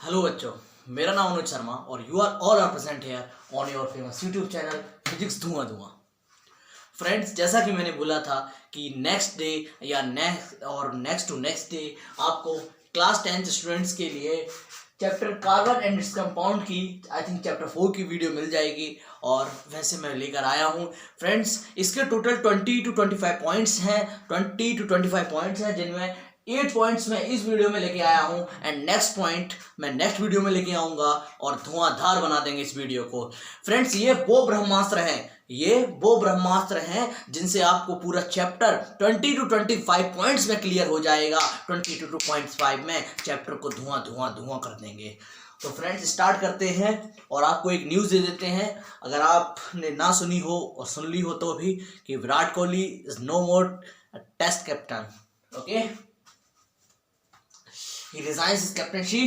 Hello बच्चों, मेरा नाम अनुज शर्मा और you are all are present here on your famous YouTube channel physics धुआं धुआं। फ्रेंड्स, जैसा कि मैंने बोला था कि नेक्स्ट डे या नेक्स्ट टू नेक्स्ट डे आपको क्लास 10th स्टूडेंट्स के लिए chapter carbon and its compound की आई थिंक चैप्टर 4 की वीडियो मिल जाएगी और वैसे मैं लेकर आया हूँ। फ्रेंड्स, इसके टोटल 20 to 25 पॉइंट्स हैं, 20 to 25 पॉइंट्स हैं जिनमें 8 पॉइंट्स मैं इस वीडियो में लेके आया हूँ एंड नेक्स्ट पॉइंट मैं नेक्स्ट वीडियो में लेके आऊँगा और धुआंधार बना देंगे इस वीडियो को। फ्रेंड्स, ये वो ब्रह्मास्त्र हैं जिनसे आपको पूरा चैप्टर 20 to 25 पॉइंट्स में क्लियर हो जाएगा। 22 to 2.5 में चैप्टर को धुआं धुआं धुआं कर देंगे। तो फ्रेंड्स, स्टार्ट करते हैं और आपको एक न्यूज़ दे देते हैं, अगर आपने ना सुनी हो और सुन ली हो तो भी, कि Virat Kohli is no more test captain. Okay, he resigns his captaincy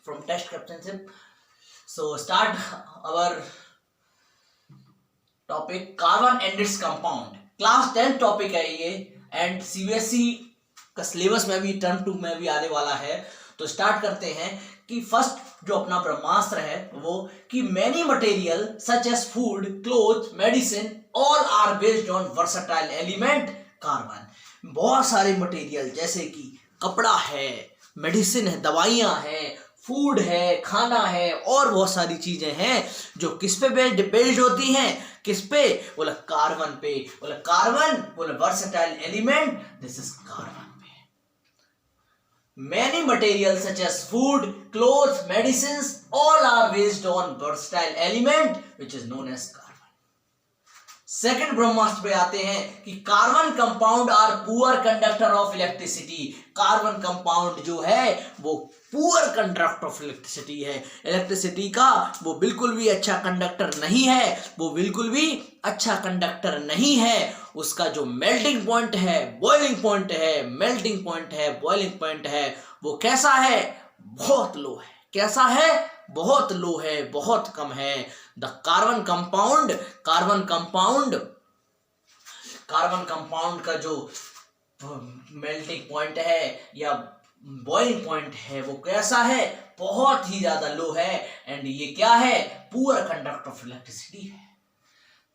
from test captainship. So start our topic carbon and its compound. Class 10 topic है ये एंड सीबीएसई का सिलेबस में भी टर्म 2 में भी आने वाला है। तो स्टार्ट करते हैं कि फर्स्ट जो अपना ब्रह्मास्त्र है वो कि many material such as food, cloth, medicine all are based on versatile element carbon. बहुत सारे मटेरियल जैसे कि कपड़ा है, मेडिसिन है, दवाइयाँ हैं, फूड है, खाना है और बहुत सारी चीजें हैं जो किस पे बेस्ड होती हैं, किस पे? बोला कार्बन पे। बोला कार्बन, बोला versatile element, this is carbon पे। Many material such as food, cloth, medicine all are based on versatile element which is known as carbon. Second ब्रह्मास्त्र पे आते हैं कि carbon compound are poor conductor of electricity. Carbon compound जो है वो poor conductor of electricity है। Electricity का वो बिल्कुल भी अच्छा कंडक्टर नहीं है, वो बिल्कुल भी अच्छा कंडक्टर नहीं है। उसका जो मेल्टिंग पॉइंट है, बॉइलिंग पॉइंट है, मेल्टिंग पॉइंट है, बॉइलिंग पॉइंट है, वो कैसा है? बहुत लो है। कैसा है? बहुत लो है, बहुत कम है। द कार्बन कंपाउंड का जो मेल्टिंग पॉइंट है या बॉइलिंग पॉइंट है वो कैसा है? बहुत ही ज्यादा लो है एंड ये क्या है? पुअर कंडक्टर ऑफ इलेक्ट्रिसिटी है।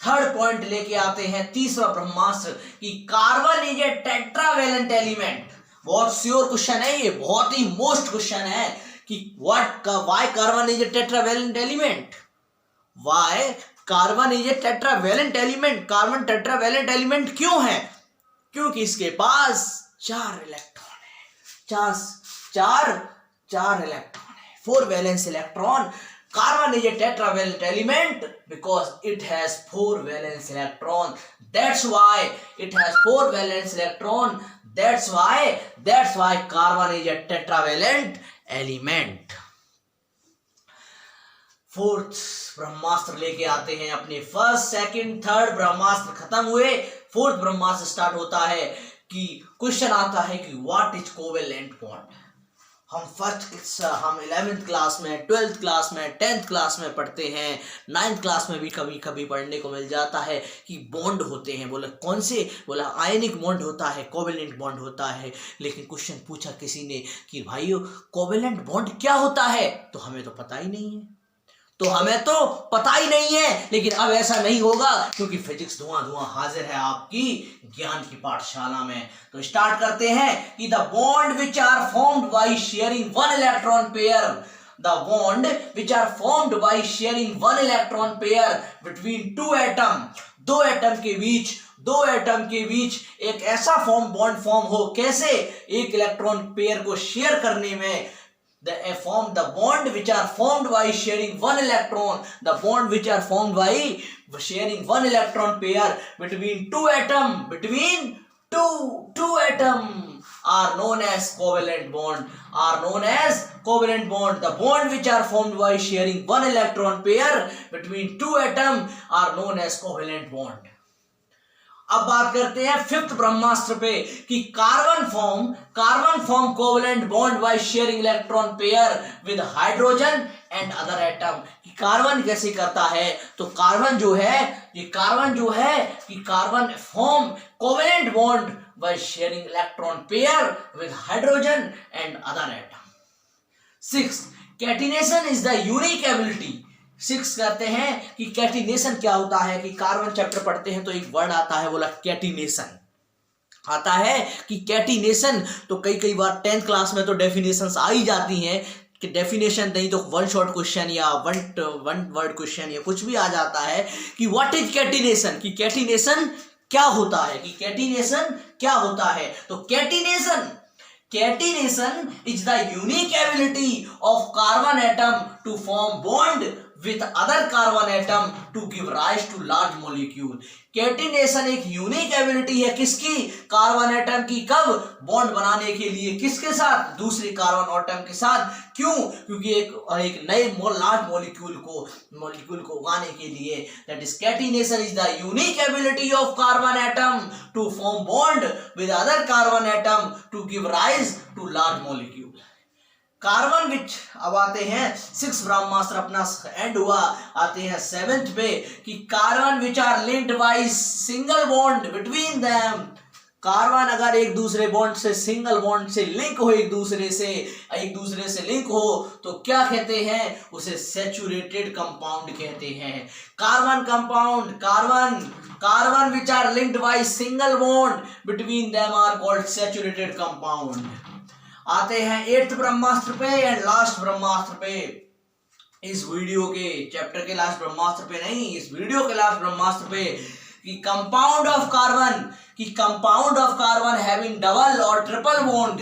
थर्ड पॉइंट लेके आते हैं, तीसरा ब्रह्मास्त्र, कि carbon is a tetravalent element. बहुत श्योर क्वेश्चन है ये, बहुत ही मोस्ट क्वेश्चन है कि why carbon is a tetravalent element? Why carbon is a tetravalent element? Carbon tetravalent element क्यों है? क्योंकि इसके पास 4 इलेक्ट्रॉन है। चार इलेक्ट्रॉन है, 4 valence electron. Carbon is a tetravalent element because it has 4 valence electron. That's why it has 4 valence electron. That's why carbon is a tetravalent element. Fourth ब्रह्मास्त्र लेके आते हैं अपने। फर्स्ट, सेकंड, थर्ड ब्रह्मास्त्र खत्म हुए, फोर्थ ब्रह्मास्त्र start होता है कि क्वेश्चन आता है कि व्हाट इज कोवेलेंट बॉन्ड। हम 11th क्लास में, 12th क्लास में, 10th क्लास में पढ़ते हैं, 9th क्लास में भी कभी कभी पढ़ने को मिल जाता है कि बॉन्ड होते हैं। बोला कौन से? बोला आयनिक बॉन्ड होता है, कोवेलेंट बॉन्ड होता है। लेकिन क्वेश्चन पूछा किसी ने कि भाइयों कोवेलेंट बॉन्ड क्या होता है, तो हमें तो पता ही नहीं है। लेकिन अब ऐसा नहीं होगा क्योंकि फिजिक्स धुआं धुआं हाजिर है आपकी ज्ञान की पाठशाला में। तो स्टार्ट करते हैं कि the bond which are formed by sharing 1 electron pair, the bond which are formed by sharing 1 electron pair between 2 atom. दो एटम के बीच एक ऐसा बॉन्ड फॉर्म हो, कैसे? एक इलेक्ट्रॉन पेयर को शेयर करने में। The bond which are formed by sharing 1 electron, the bond which are formed by sharing 1 electron pair between two atom are known as covalent bond. The bond which are formed by sharing 1 electron pair between 2 atom are known as covalent bond. अब बात करते हैं fifth ब्रह्मास्त्र पे कि carbon form covalent bond by sharing electron pair with hydrogen and other atom. कि carbon कैसे करता है? तो कार्बन जो है कि carbon form covalent bond by sharing electron pair with hydrogen and other atom. 6. Catenation is the unique ability. 6 कहते हैं कि कैटिनेशन क्या होता है, कि कार्बन चैप्टर पढ़ते हैं तो एक वर्ड आता है, बोला कैटिनेशन आता है कि कैटिनेशन, तो कई बार 10th क्लास में तो डेफिनेशंस आ ही जाती हैं कि डेफिनेशन नहीं तो वन शॉर्ट क्वेश्चन या वन वर्ड क्वेश्चन या कुछ भी आ जाता है कि व्हाट इज कैटिनेशन, कि कैटिनेशन क्या होता है, कि कैटिनेशन क्या होता है। तो catenation is the unique ability of carbon atom to form bond with other carbon atom to give rise to large molecule। Catenation एक यूनिक एबिलिटी है किसकी, कार्बन एटम की, कब, बॉन्ड बनाने के लिए, किसके साथ, दूसरे कार्बन एटम के साथ। क्यों, क्योंकि एक नए लार्ज मॉलिक्यूल को उगाने के लिए। That is catenation is the unique ability of carbon atom to form bond with other carbon atom to give rise to large molecule. Carbon which, अब आते हैं 6 ब्रह्मास्त्र अपना एंड हुआ, आते हैं 7th पे कि carbon which are linked by single bond between them. Carbon अगर एक दूसरे बॉन्ड से, सिंगल बॉन्ड से लिंक हो, एक दूसरे से लिंक हो तो क्या कहते हैं, उसे सैचुरेटेड कंपाउंड कहते हैं। Carbon compound, carbon which are linked by single bond between them are called saturated compound. आते हैं 8th ब्रह्मास्त्र पे एंड लास्ट ब्रह्मास्त्र पे, इस वीडियो के चैप्टर के लास्ट ब्रह्मास्त्र पे नहीं, इस वीडियो के लास्ट ब्रह्मास्त्र पे, कि compound of carbon having double और ट्रिपल बॉन्ड।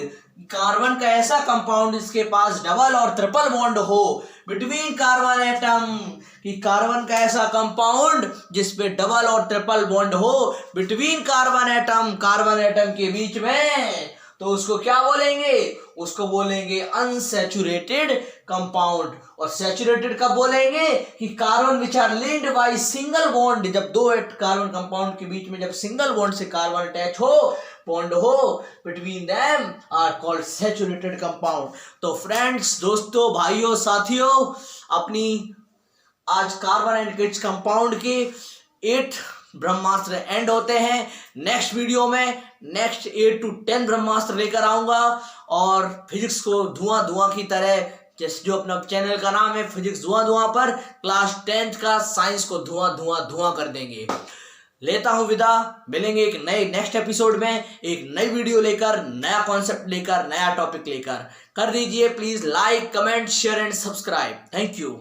कार्बन का ऐसा कंपाउंड इसके पास डबल और ट्रिपल बॉन्ड हो बिटवीन कार्बन एटम, कि कार्बन का ऐसा कंपाउंड जिसपे डबल और ट्रिपल बॉन्ड हो बिटवीन कार्बन एटम के बीच में, तो उसको क्या बोलेंगे, उसको बोलेंगे अनसैचुरेटेड कंपाउंड। और सैचुरेटेड कब बोलेंगे, कि carbon which are linked by single bond, जब दो कार्बन कंपाउंड के बीच में जब सिंगल बॉन्ड से कार्बन अटैच हो, बॉन्ड हो between them are called saturated compound. तो फ्रेंड्स, दोस्तों, भाइयों, साथियों, अपनी आज कार्बन एंड किट्स कंपाउंड के 8 ब्रह्मास्त्र एंड होते हैं। नेक्स्ट वीडियो में नेक्स्ट 8 to 10 ब्रह्मास्त्र लेकर आऊंगा और फिजिक्स को धुआं की तरह, जैसे जो अपना चैनल का नाम है फिजिक्स धुआं पर, क्लास 10th का साइंस को धुआं कर देंगे। लेता हूं विदा, मिलेंगे एक नए नेक्स्ट एपिसोड में, एक नई वीडियो लेकर, नया कॉन्सेप्ट लेकर, नया टॉपिक लेकर। कर दीजिए please like, comment, share and subscribe. Thank you.